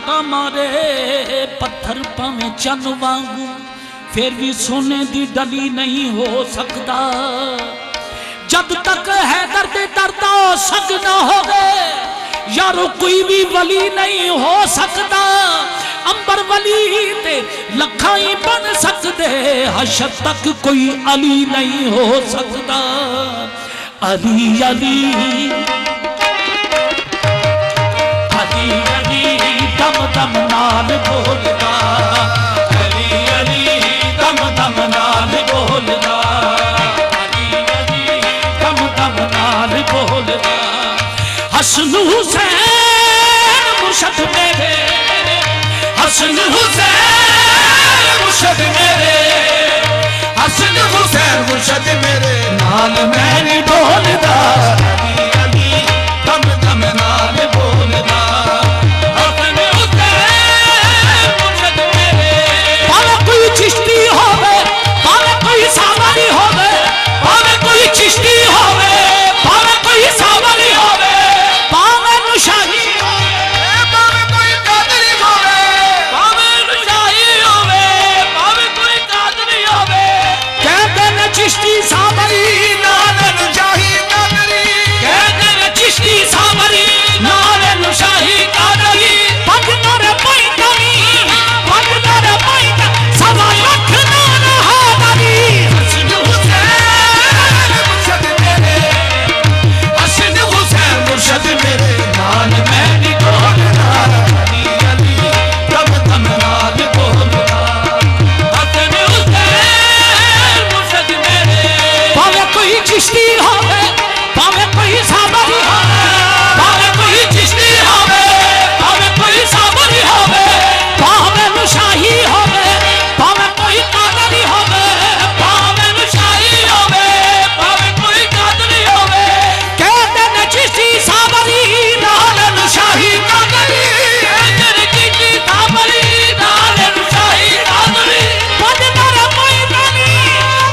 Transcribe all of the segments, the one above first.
कांटा मारे पत्थर पावे चन वांगू फिर भी सोने दी डली नहीं हो सकता। जब तक हैदर दे दर्दा सग ना होवे यारो कोई भी वली नहीं हो सकता। अंबर वली ते लखा ही बन सकते हशर तक कोई अली नहीं हो सकता। अली अली अली अली दम दम नाल बोलदा, अली अली दम दम नाल बोलदा, अली अली दम दम नाल बोलदा। हसन हुसैन मुर्शद मेरे, हसन हुसैन मुर्शद मेरे, हसन हुसैन मुर्शद मेरे नाल मैं नहीं बोलदा। अली अली दम दम नाल बोलदा, हसन हुसैन मुर्शद मेरे। भावे कोई चिश्ती होवे, भावे कोई सावरी होवे, भावे कोई चिश्ती होवे, भावे कोई सावरी होवे, भावे नुशाही होवे, भावे कोई कादरी होवे, भावे नुशाही होवे, भावे कोई कादरी होवे। कहते न चिश्ती सावरी नाल नुशाही कादरी, कहते न चिश्ती सावरी नाल नुशाही कादरी। भगनर पैतनी, भगनर पैत सवा लख नाल हादरी। हसन हुसैन मुर्शद मेरे, हसन हुसैन मुर्शद मेरे नाल मैं नहीं बोलदा। अली अली दम दम नाल बोलदा, हसन हुसैन मुर्शद मेरे। भावे कोई चिश्ती होवे, भावे कोई सावरी होवे, भावे कोई चिश्ती होवे, भावे कोई सावरी होवे, भावे नुशाही होवे, भावे कोई कादरी होवे, भावे नुशाही होवे, भावे कोई कादरी होवे। कहते न चिश्ती सावरी नाल नुशाही कादरी, कहते न चिश्ती सावरी नाल नुशाही कादरी। भजनर पैतनी,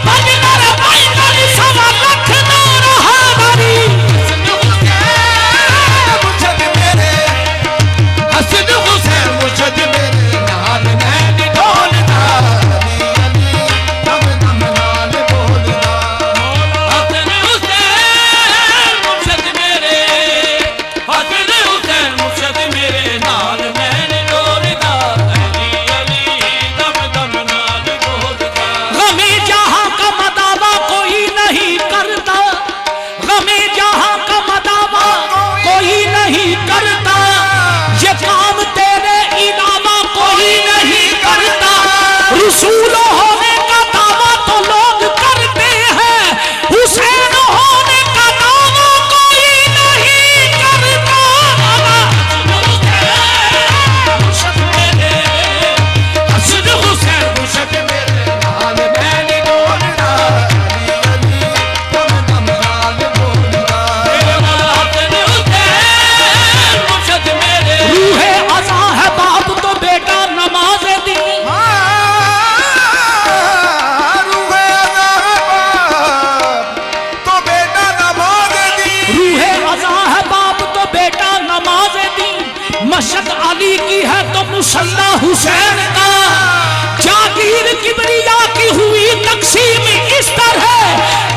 भजनर पैतनी सवा लख नाल हादरी। हसन हुसैन मुर्शद मेरे, हसन हुसैन मुर्शद मेरे नाल मैं नहीं बोलदा। अली अली दम दम नाल बोलदा, हसन हुसैन मुर्शद मेरे, हसन हुसैन मुर्शद मेरे नाल मैं नहीं बोलदा। अली अली दम दम नाल बोलदा। गमे जहां का मदावा कोई नहीं करता, गमे जहां का मदावा कोई नहीं करता। ये काम तेरे इलावा कोई नहीं करता। रसूल होने का दावा तो लोग करते हैं, हुसैन होने का दावा कोई नहीं करता। मुर्शद मेरे, हसन हुसैन मुर्शद मेरे नाल मैं नहीं बोलदा। अली अली दम दम नाल बोलदा, मेरे मौला हसन हुसैन मुर्शद मेरे। रूहे अज़ा है बाप तो बेटा नमाज दी, रूहे अज़ा है बाप तो बेटा नमाज दी, रूहे अज़ा है बाप तो बेटा नमाज दी। मशक अली की है तो मुसल्ला हुसैन का। जागीर किबरिया की हुई तकसीम इस तरह,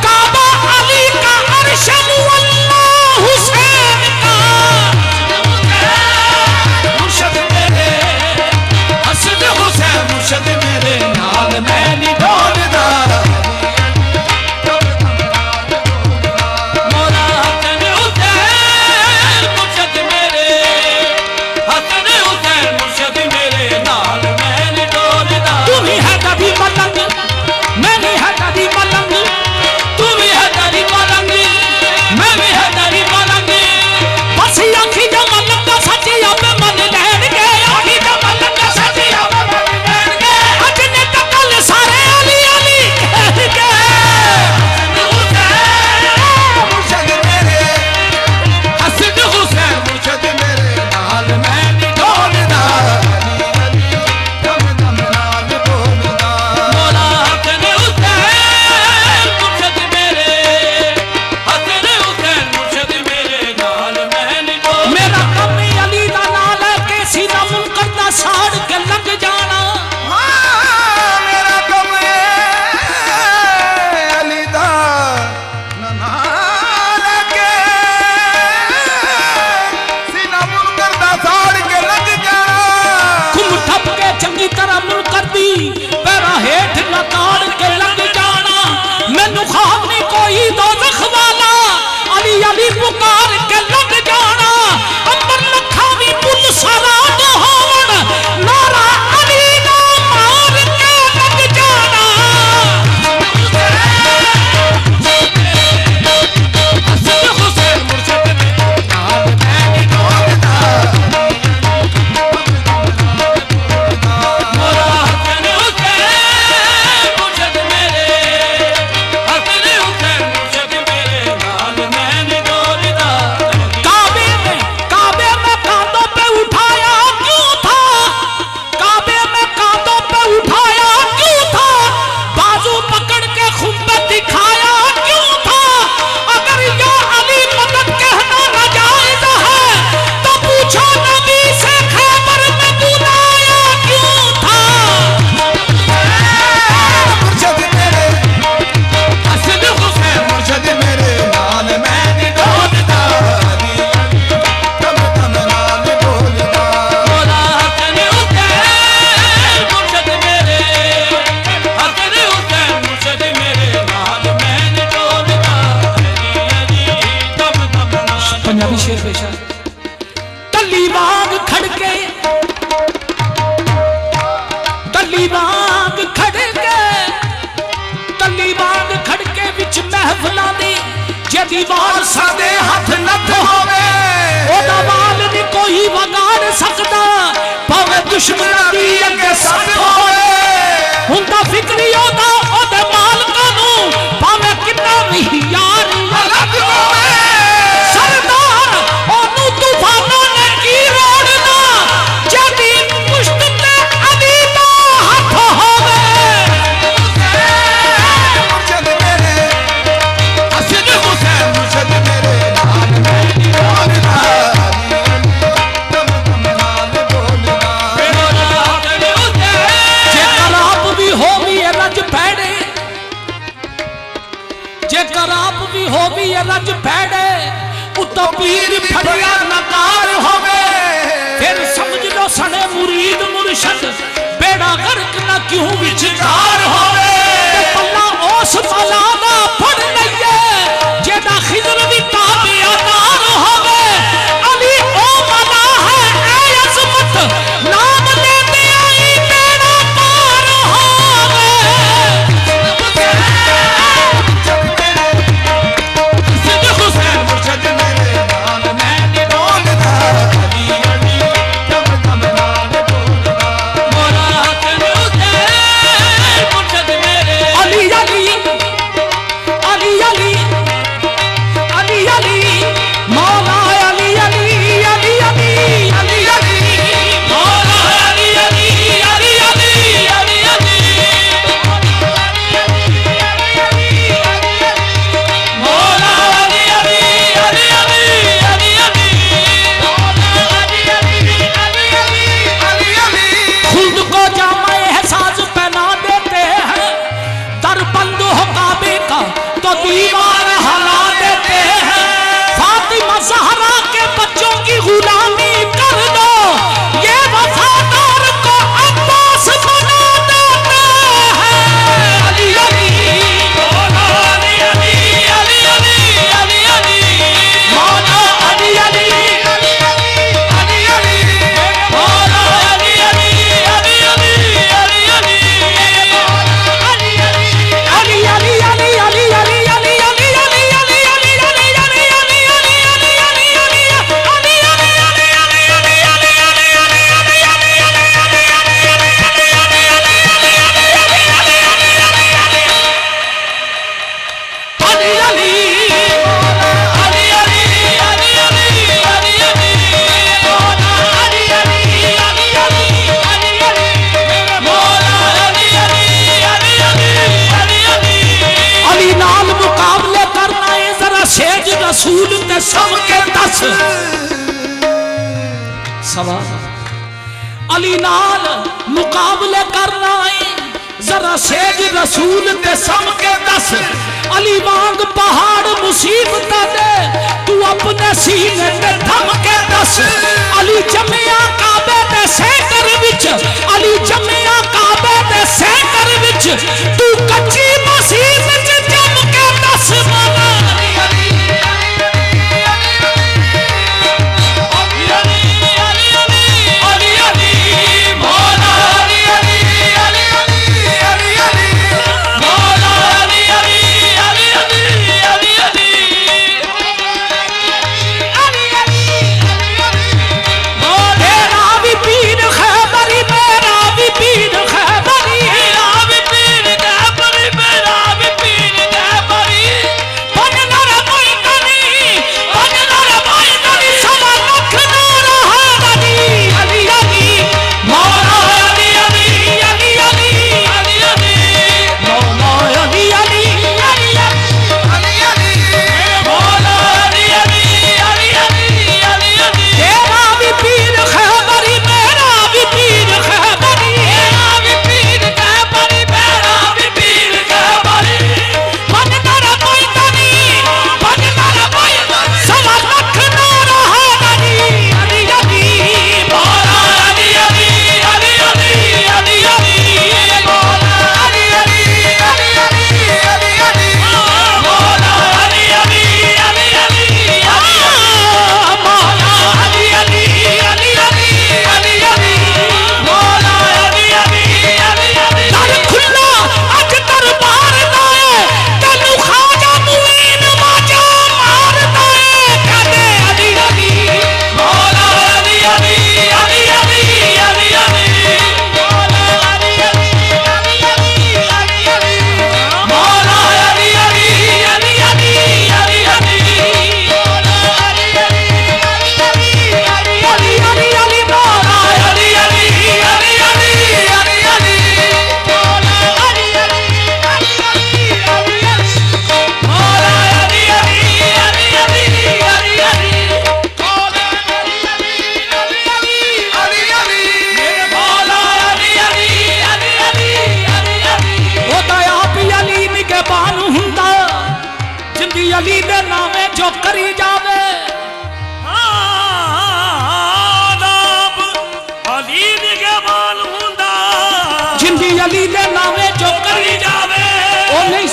काबा अली का, अर्श मुअल्ला हुसैन का। मुर्शद मेरे, हसन हुसैन मुर्शद मेरे नाल मैं नहीं बोलदा। मौला हसन हुसैन मुर्शद मेरे, हसन हुसैन मुर्शद मेरे नाल मैं खड़के तली वांग खड़के तली वांग खड़के विच महफिलां दी जेदी वाल साडे हथ नथ होवे ओदा वाल नहीं कोई वगाड़ सकदा भावे दुश्मन दी अगे सत होवे हुंदा फिक्री ओदा ओदे मालकां नूं भावे कितना भी यार अलग होवे सरदार ओनू तूफानों ने की रोड़ना जदी पुश्त ते अली दा हाथ होवे मुर्शद मेरे हसन हुसैन मुर्शद मेरे नाल मैं बोलना जेकर आप भी होवी रज पैड़े जेकर आप भी होवी रज पैड़े उतो पीर फड़िया नकार होवे फिर समझ लो सने मुरीद मुर्शद बेड़ा गर्क न क्यों विचकार होवे ते पल्ला ओस मौला दा फड़ लइए जेदा खिजर दी ताबेदार होवे अली ओ मौला है ऐ अज़मत नाम लेते आई बेड़ा पार होवे हसन हुसैन मुर्शद मेरे नाल मैं बोलना अली अली दम दम नाल बोलना मोरा हसन हुसैन मुर्शद मेरे अली अली अली अली अली अली मौला अली अली अली अली अली अली मौला अली अली अली अली अली अली मौला अली अली अली अली अली अली खुद को जामा एहसास पहना देते हैं दर बंद हो काबे का तो दीवार हला देते हैं फातिमा ज़हरा के बच्चों की गुलामी कर दो ये वफादार को अब्बास बना देते हैं अली अली मौला अली अली अली अली अली अली मौला अली अली अली अली अली मौला अली अली अली अली अली अली अली अली अली अली अली अली अली नाल मुकाबले करना है जरा सेज रसूल ते सब के दस सवाल अली नाल मुकाबले करना है जरा सेज रसूल ते सब के दस अली वांग पहाड़ मुसीबत दे तू अपने सीने ते थम के दस अली जमिया काबे दे सेंटर विच अली जमिया काबे दे सेंटर विच तू कच्ची मसीह विच जम के दस मना तेरा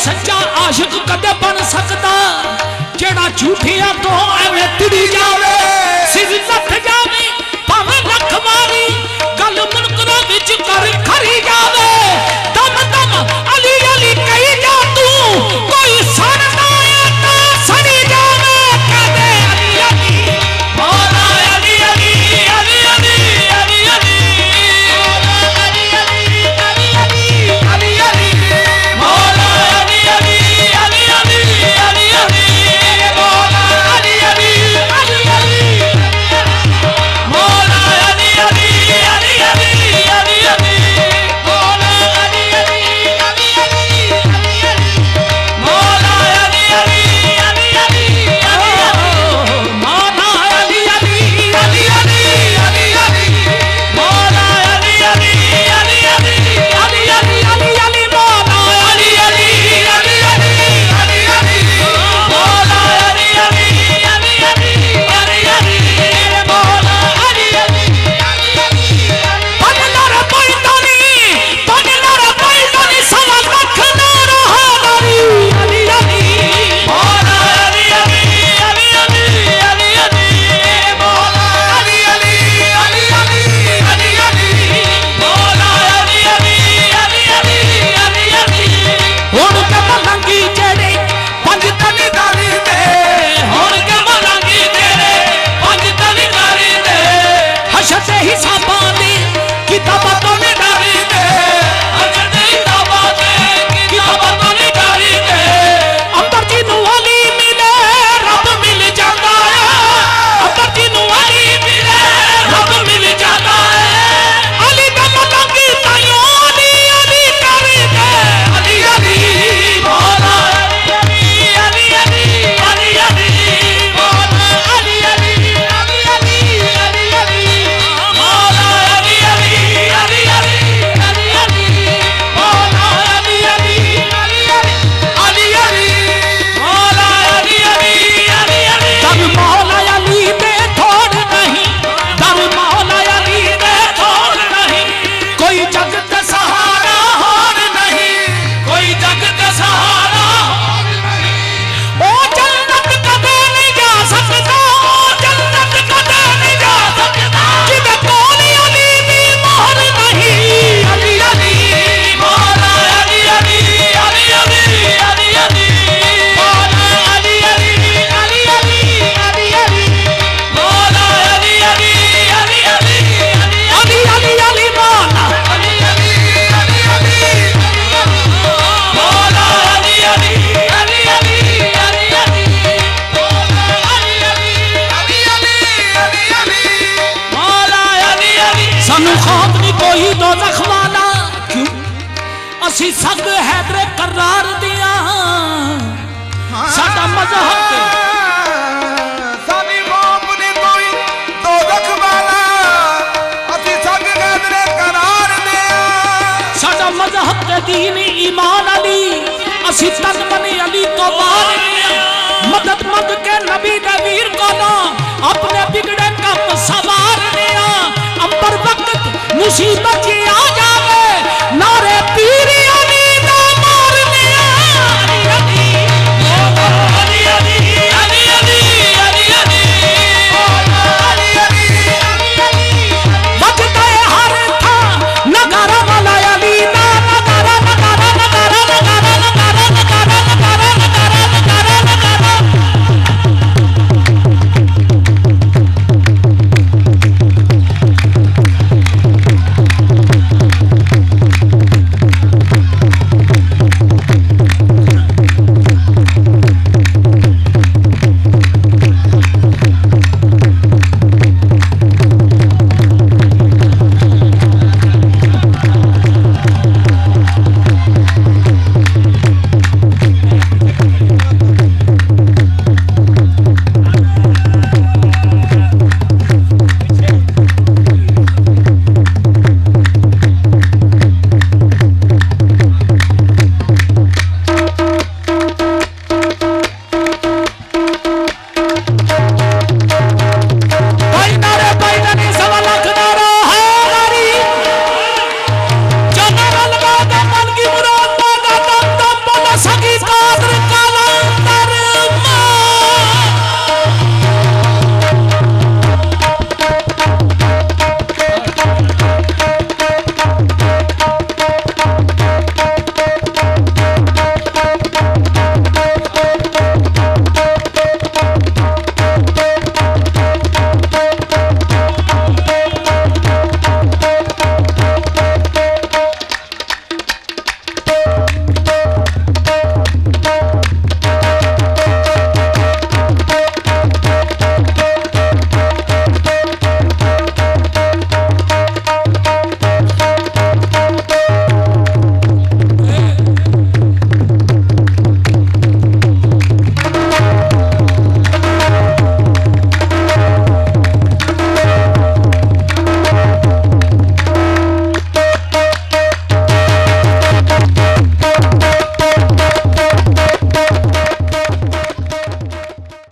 सच्चा आशिक कदे बन सकता जेड़ा झूठिया तो एवें तिड़ी जावे सिर नथ जावे भावें लख मारी गल मुनकरां विच कर खरी जावे दम दम अली अली कही जा तू कोई सड़दा है तां सड़ी जावे कहदे अली अली मौला अली अली अली अली अली अली असी संग हैदरे करार दिया साडा मजहब साडी कौम ने कोई दोजख वाला असी संग हैदरे करार दिया साडा मजहब ते दीन ईमान अली असी तन मने अली तो बार मदद मंग के नबी दे वीर को ना अपने बिगड़े कम सवार लिया अंबर वक्त मुसीबत